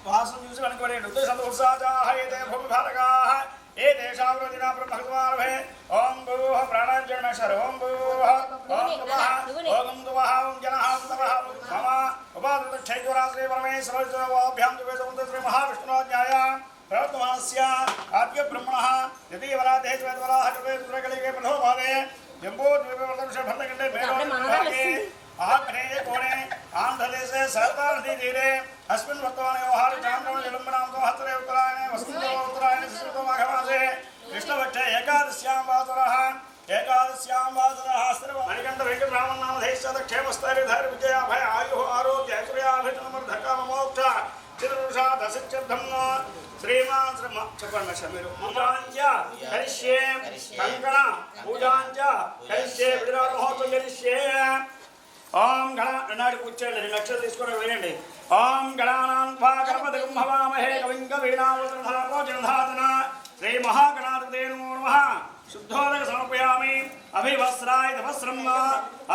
వాసం చూసి వెనకబడి ఉద్దేశంతోత్సాహే భూమి భారకాః ఏ దేశావృతినా బ్రహ్మగవార్భే ఓం భూః ప్రాణాంజనమేశ్వర ఓం భూః ఓం దువః ఓం దువః ఓం జనః తవః మమ ఉపాదృత క్షైతురాశ్రీ పరమేశ్వరభ్యాం దువేశవంత శ్రీ మహావిష్ణురాజ్ఞాయ ప్రవర్తమానస్య ఆద్య బ్రహ్మణః యదీవరాధే త్వేద్వరాః కృతే దురగలిగే ప్రథోభాగే जम्बूद्वीपवर्तनशभर्तकण्डे मेरोभागे आग्नेये कोणे आन्ध्रदेशे सहस्रानदीतीरे अस्मिन् वर्तमाने व्यवहारे चान्द्रमजलम्बनां संवत्सरे उत्तरायणे वसन्तोत्तरायणे शिशिरमाघमासे कृष्णपक्षे एकादश्यां वासरः सर्वमणिकण्ठवेङ्कटरामन्नामधेश्चक्षेमस्थैर्यधैर्यविजयाभय आयुः आरोग्य ऐश्वर्याभिषणमर्धकाममोक्ष चिरपुरुषा दशच्यर्थं श्रीमान చెప్పండి మీరు పూజాంచ కరిష్యే కంకణ పూజాంచ కరిష్యే విడుదల మహోత్సవం కరిష్యే ఓం గణ నాడు కూర్చోండి 2 లక్షలు తీసుకొని వేయండి ఓం గణానాన్వా గణపతిం భవామహే కవిం కవీనామృతధాపోజనధాతన శ్రీ మహాగణాధిపతే నమో నమః శుద్ధోదక సమర్పయామి అభివస్రాయ తపస్రమ్మ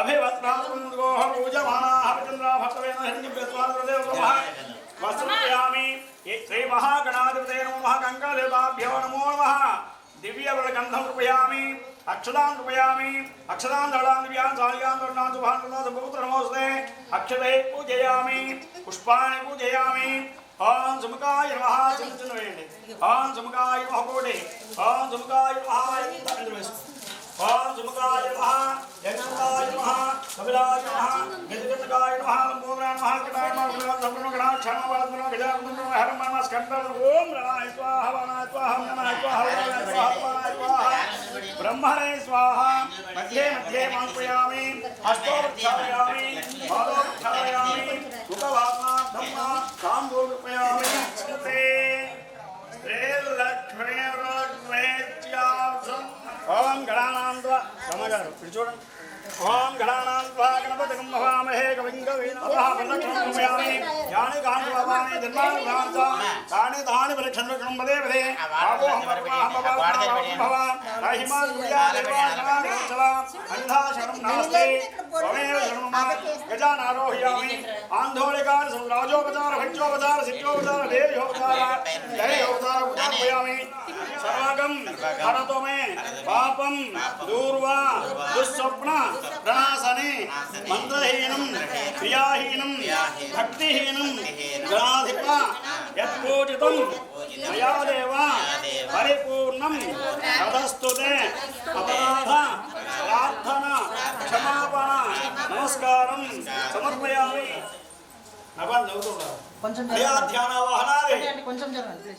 అభివస్రాత్మగోహ పూజమానాః చంద్రా భక్తవేన హిరణ్యప్రస్వాదదేవ నమః వస్త్రయామి श्री महागणाधिपते नमः कंकणदेवताभ्यो नमो नमः दिव्यवरगन्धं कृपयामि अक्षतां कृपयामि अक्षतां दलां दिव्यान् सालियान् वर्णान् शुभान् सर्वपुत्र नमोस्ते अक्षते पूजयामि पुष्पाणि पूजयामि ओम सुमुखाय नमः चिन्तयेन्दि ओम सुमुखाय नमः कोटि ओम सुमुखाय नमः ओम सुमुखाय नमः यज्ञाय नमः कपिलाय नमः गजगजकाय नमः लंबोदराय नमः कटाय नमः सर्वगुणगणाः क्षमावादनमः गजानन्दनमः हरं नमः स्कन्दं ओम रणाय स्वाहा वाणाय स्वाहा नमः स्वाहा वाणाय स्वाहा वाणाय स्वाहा ब्रह्मणे स्वाहा मध्ये मध्ये मार्पयामि हस्तोपचारयामि पादोपचारयामि मुखवासनार्थं ताम्बूलपयामि स्मृते श्रीलक्ष्मी ओम गणानान्त्वा समाचार చూడండి ओम गणानान्त्वा गणपतिं भवामहे कविं कवीनामः वरदक्षिणामि यानि कानि पापानि जन्मानि भवान्त तानि तानि परिक्षन्तुं पदे पदे आपो भव राहिमा सूर्या देवा नमः अन्धा शरणं नास्ति त्वमेव शरणं गजानारोहयामि आन्धोलिकान् सम्राजोपचार भक्षोपचार सिद्धोपचार देव्योपचार जयोपचार उपचारयामि सर्वगं हरतो मे पापं दूर्वा दुःस्वप्न प्रणाशने मंत्रहीनं क्रियाहीनं भक्तिहीनं गणाधिप यत्पूजितं मया देव परिपूर्णं तदस्तुते अपराध प्रार्थना क्षमापण नमस्कारं समर्पयामि अपन चौथोड़ा కొంచెం ధ్యాన వాహనాలే కొంచెం జరగండి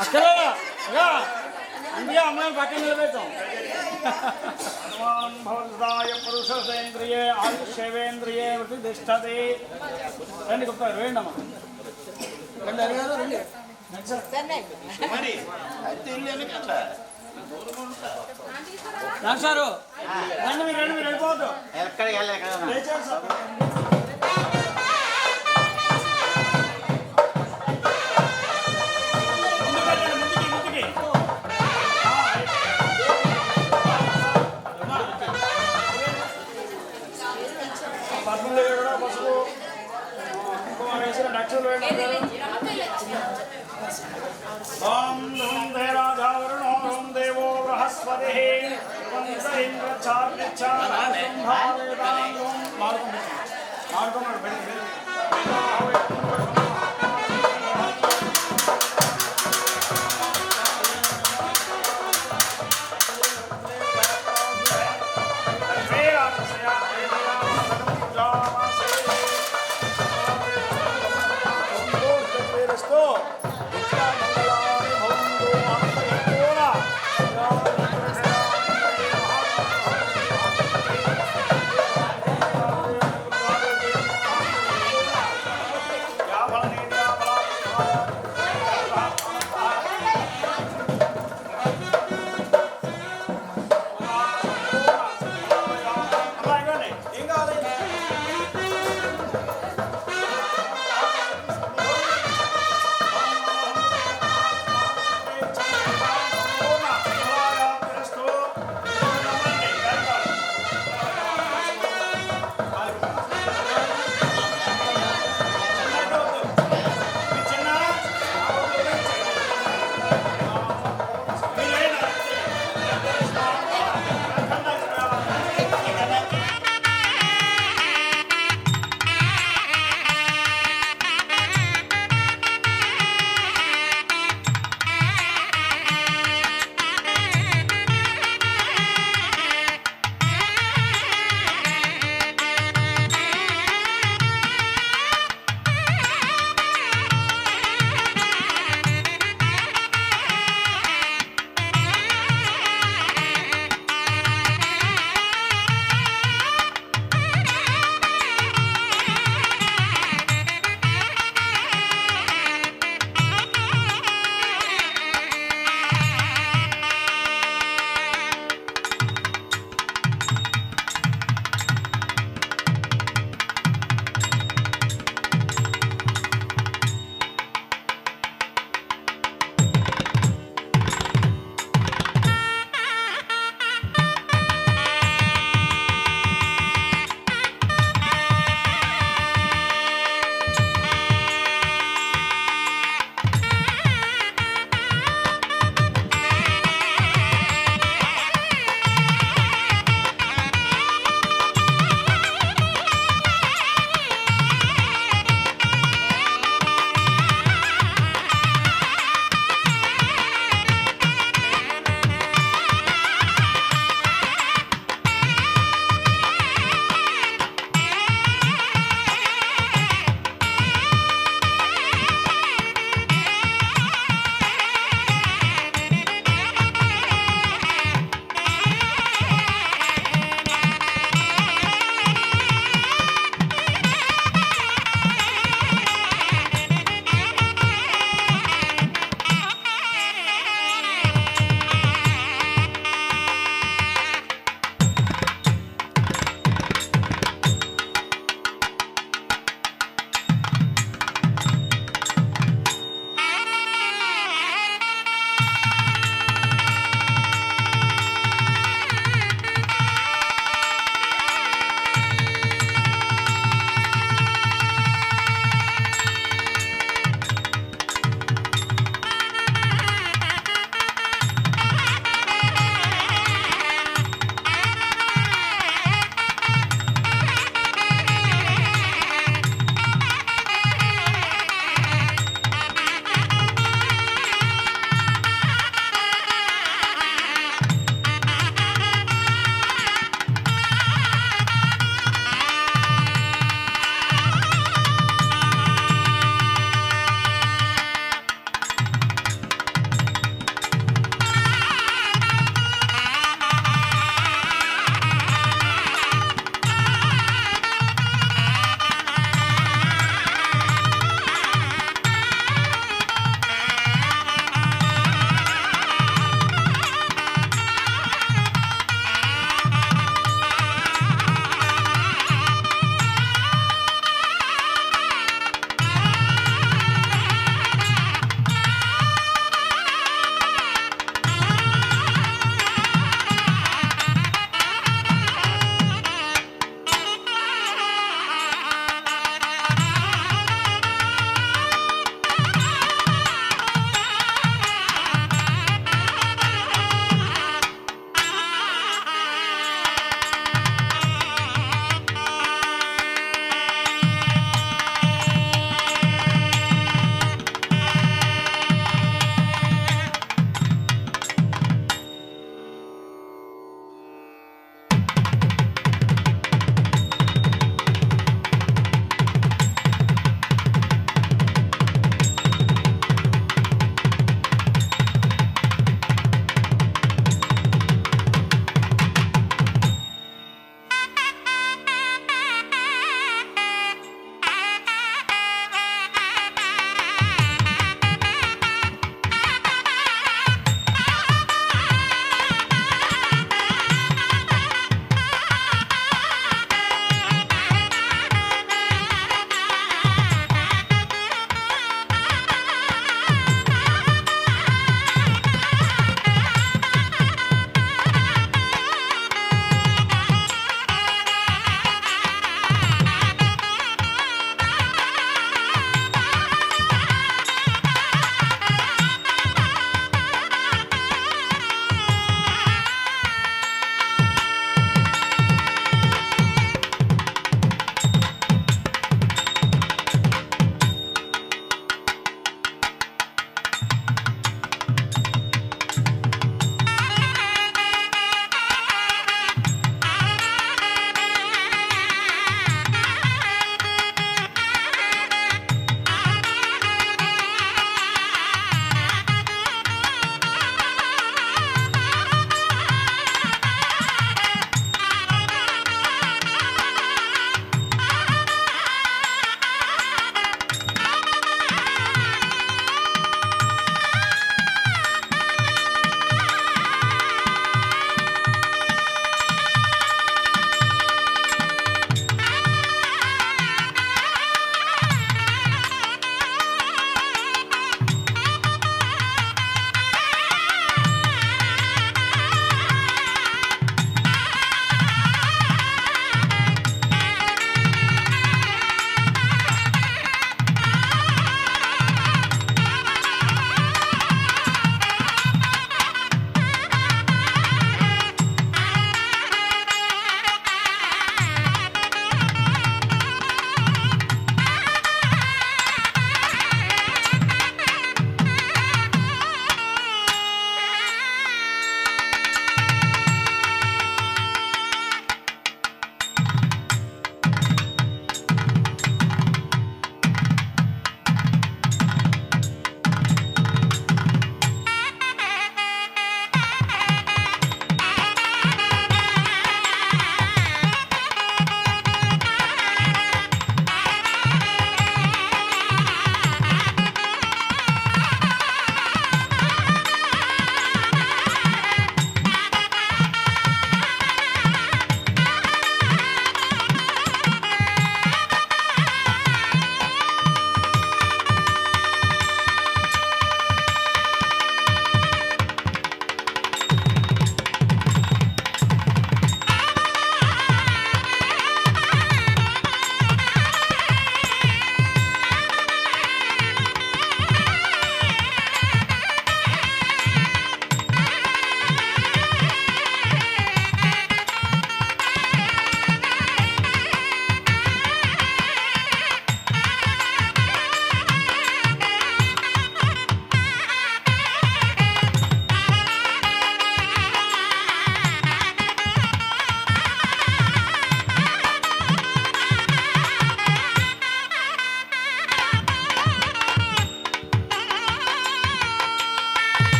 అక్కలేదా అందుకే అమ్మాయిని పక్కన నిలబెట్టాం హనుమాన్ భవదాయ పురుషేంద్రియే ఆయుష్యేంద్రియే ప్రతిష్టతే రండి గొప్ప రండి అమ్మ రండి అడిగారు రండి సారు రండి మీరు రండి మీరు వెళ్ళిపోవద్దు లేచారు సార్ ओम धूम राजा वरुणो धूम देवो बृहस्पतिः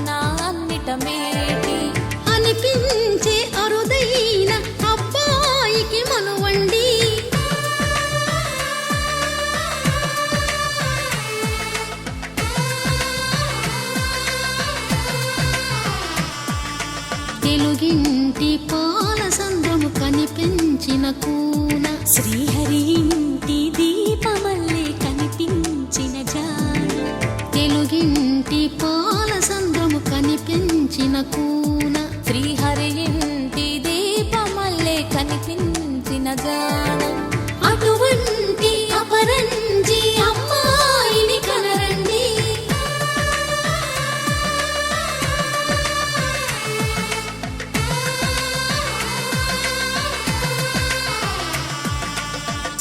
కన్నా అన్నిట మేటి అనిపించే అరుదైన అబ్బాయికి మనువండి. తెలుగింటి పాల సంద్రము కనిపించిన కూన శ్రీహరి ఇంటి దీపమల్లే కనిపించిన జాన తెలుగింటి పాల సంద్రము కనిపించిన కూన శ్రీహరి ఇంటి దీపమల్లే కనిపించిన జాన అటువంటి అపరంజి అమ్మాయిని కనరండి.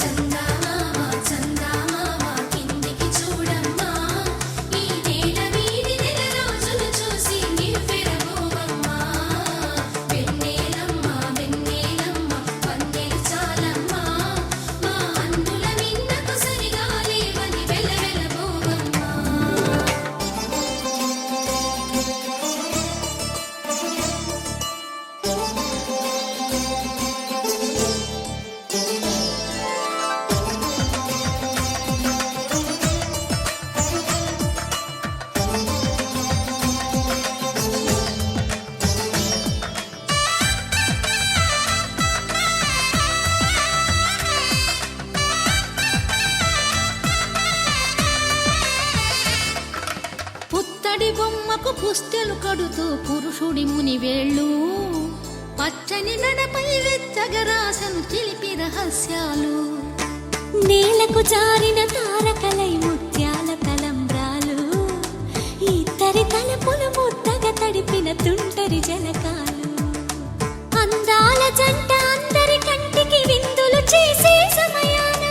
చందమామ చందమామ కిందికి చూడమ్మా, ఈ నేల వీడి నెల రోజులు చూసి నివ్వెరబోవమ్మా. వెన్నెలమ్మ వెన్నెలమ్మ వన్నెలు చాలమ్మా, మా అందుల మిన్నకు సరిగా లేవని వెలవెలబోవమ్మా. పుత్తడి బొమ్మకు పుస్తెలు కడుతూ పురుషుడి ముని వేళ్ళు, పచ్చని మెడపై వెచ్చగరాసను చిలిపి రహస్యాలు. నేలకు జారిన తారకలై ముత్యాల తలంబ్రాలు, ఇద్దరి తలపులు ముద్దగా తడిపిన తుంటరి జలకాలు. అందాల జంట అందరి కంటికి విందులు చేసే సమయాన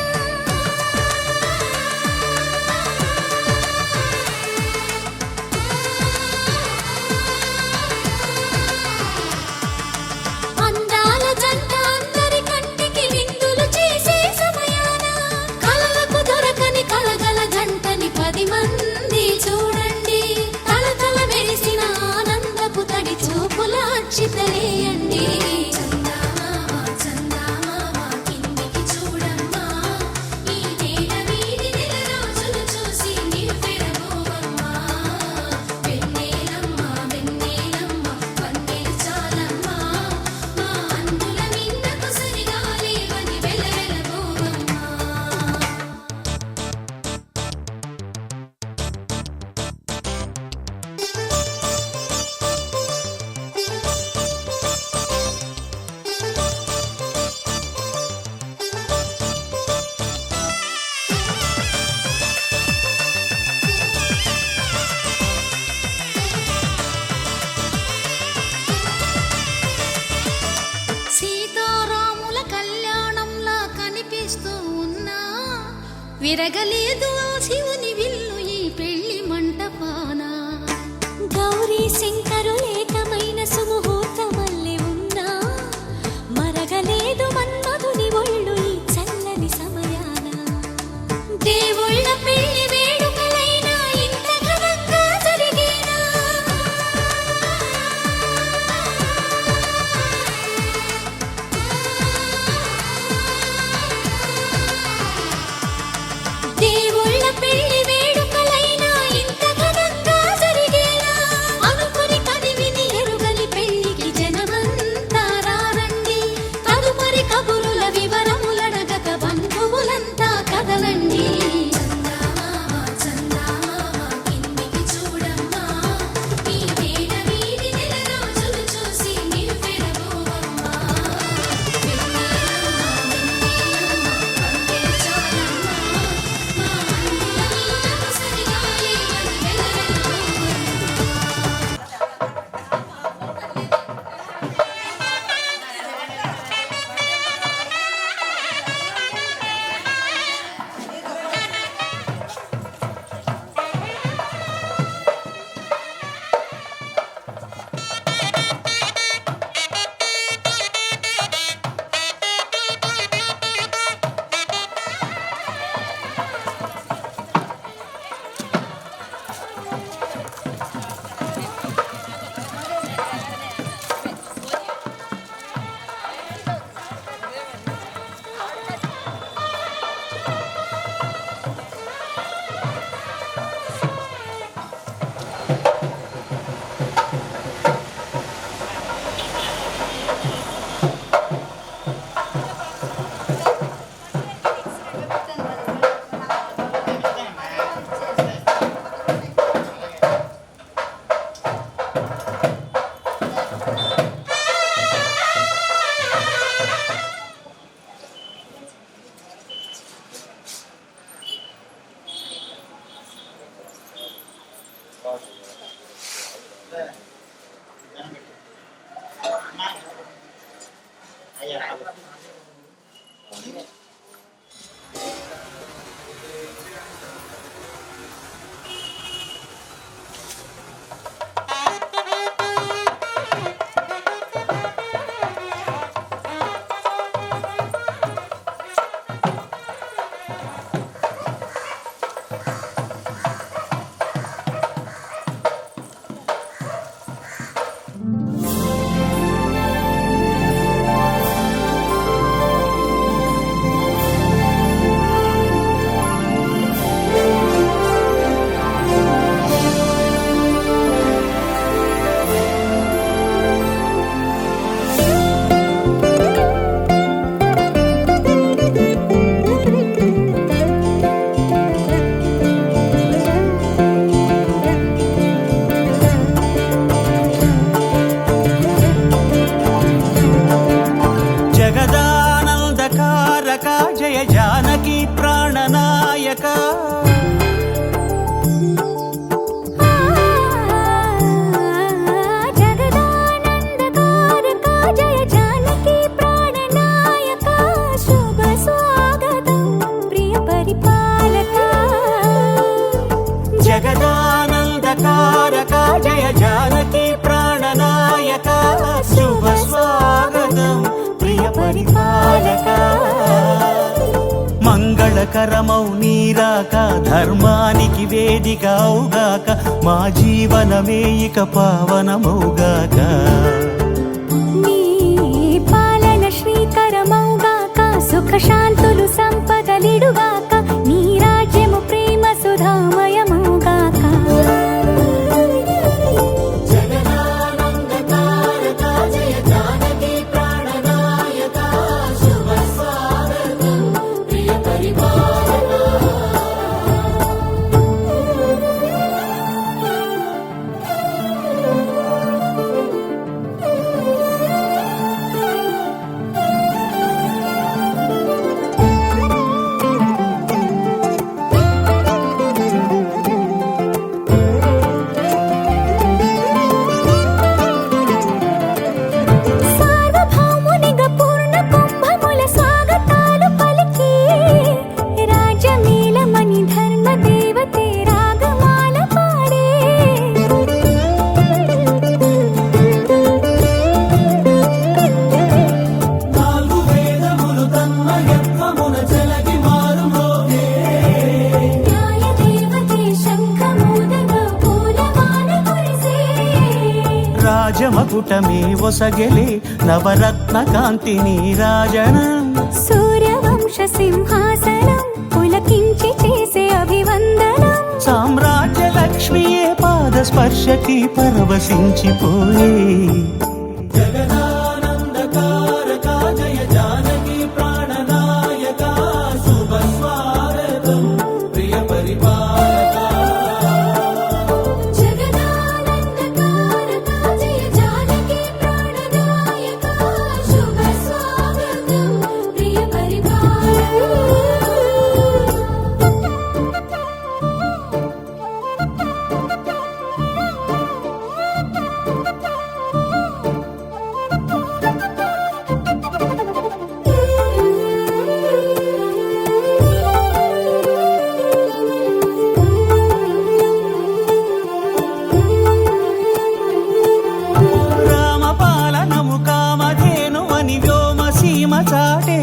అందాల జంట అందరి కంటికి విందులు చేసే సమయాన కలలకు దొరకని కలగల జంటని 10 మంది చూడండి. తలతల మెరిసిన ఆనందపు తడి చూపుల అక్షితలేయండి. చందమామ చందమామ కిందికి చూడమ్మా, ఈ నేల వీడి నెల రోజులు చూసి నివ్వెరబోవమ్మా. వెన్నెలమ్మ వెన్నెలమ్మ వన్నెలు చాలమ్మా, మా అందుల మిన్నకు సరిగా లేవని వెలవెలబోవమ్మా. సీతారాముల కళ్యాణంలా కనిపిస్తూ ఉన్నా, విరగలేదు ఆ శివుని విల్లు ఈ పెళ్లి మంటపాన. గౌరీ శంకరులేకమైన సుముహూర్తమల్లె ఉన్నా, మరగలేదు మన్మధుని ఒళ్ళు ఈ చల్లని సమయాన. దేవుళ్ళ పెళ్లి వేడుకలైనా ఇంత ఘనంగా జరిగేనా? దేవుళ్ళ మంగళకరమౌ నీరాక ధర్మానికి వేదిక అవుగాక మా జీవనమే ఇక పావనమౌగాక నీ పాలన శ్రీకరమౌగాక సుఖ శాంతులు సంపదలిడుగాక నీ రాజ్యము ప్రేమ సుధామయమౌగాక రాజమకుటమే ఒసగెలే నవరత్న కాంతి నీరాజనం సూర్యవంశ సింహాసనం పులకించి చేసే అభివందనం సామ్రాజ్య లక్ష్మియే పాద స్పర్శకి పరవశించిపోయే జగదానందకారక జయ జానకి ప్రాణనాయక శుభ స్వాగతం ప్రియ పరిపాలక చాటే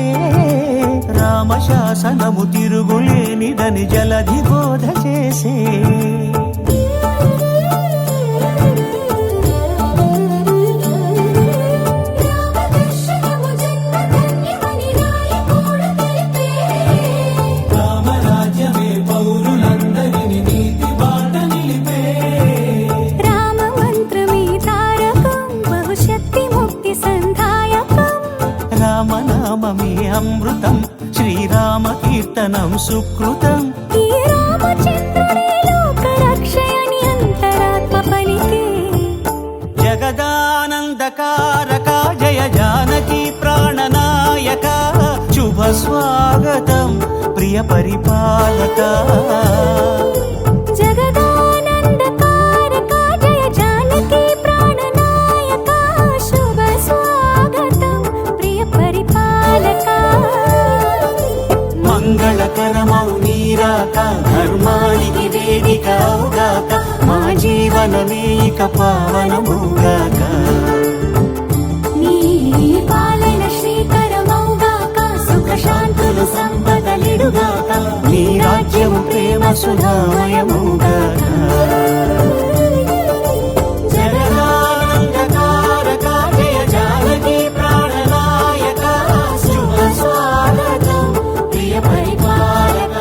రామశాసనము తిరుగులేనిదని జలధి బోధ చేసే రామరాజ్యమే పౌరులందరినీ నీతి బాట నిలిపే రామ మంత్రమే తారకం బహుశక్తి ముక్తి సంధాయకం రామనామమే అమృతం శ్రీరామ కీర్తనం సుకృతం ఈ రామచంద్రుడే లోక రక్షయని అంతరాత్మ పలికే జగదానందకారక జయ జానకి ప్రాణనాయక శుభ స్వాగతం ప్రియ పరిపాలక జగదానందకారక జయ జానకి ప్రాణనాయక శుభ స్వాగతం ప్రియ పరిపాలక మంగళకరమౌ నీరాక ధర్మానికి వేదిక అవుగాక మా జీవనమే ఇక పావనమౌగాక నీ పాలన శ్రీకరమౌగాక సుఖ శాంతులు సంపదలిడుగాక నీ రాజ్యము ప్రేమ సుధామయమౌగాక జగదానందకారక జయ జానకి ప్రాణనాయక శుభ స్వాగతం ప్రియ పరిపాలక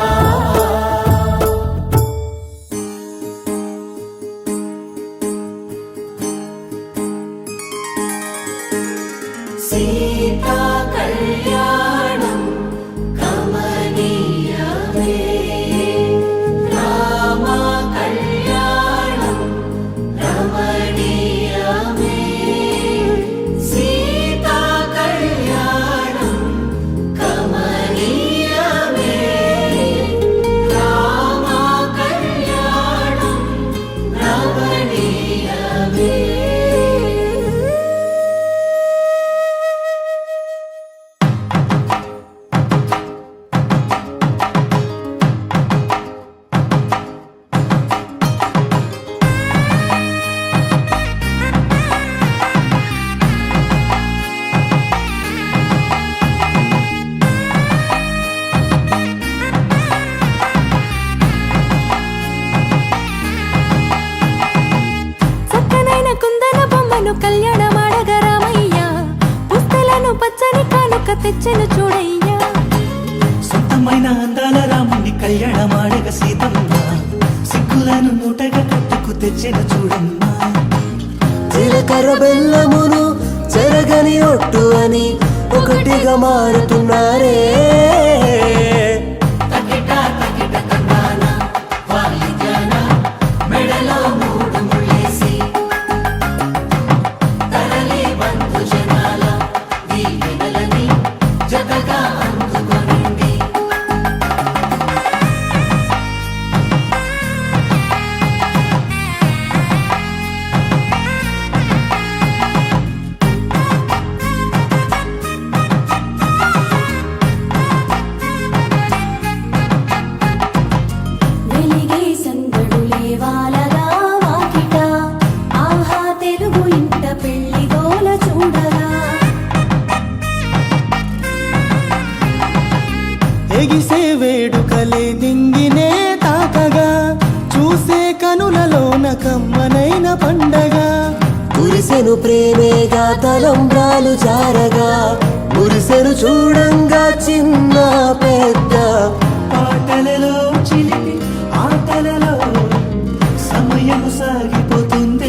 సీతా కళ్యాణం కమనీయమే రామ కళ్యాణం రమణీయమే సీతా కళ్యాణం కమనీయమే రామ కళ్యాణం రమణీయమే బెల్లమును చెరగని ఒట్టు అని ఒకటిగా మారుతున్నారే. తకిట తకిట తందాన వాయిద్యాన మెడలో మూడు ముళ్ళేసి తరలి బంధు జనాల దీవెనలని జతగా అందుకొనింది. వెలిగే సందడులే వాలగా వాకిట ఆహా తెలుగు ఇంట పెళ్లి గోల చూడగా ఎగిసే వేడుకలే దింగినే తాకగా చూసే కనులలోన కమ్మనైన పండగ. కురిసెను ప్రేమేగా తలంబ్రాలు జారగా మురిసెను చూడంగా చిన్న పెద్ద. పాటలలో చిలిపి ఆటలలో సమయము సాగిపోతుంది.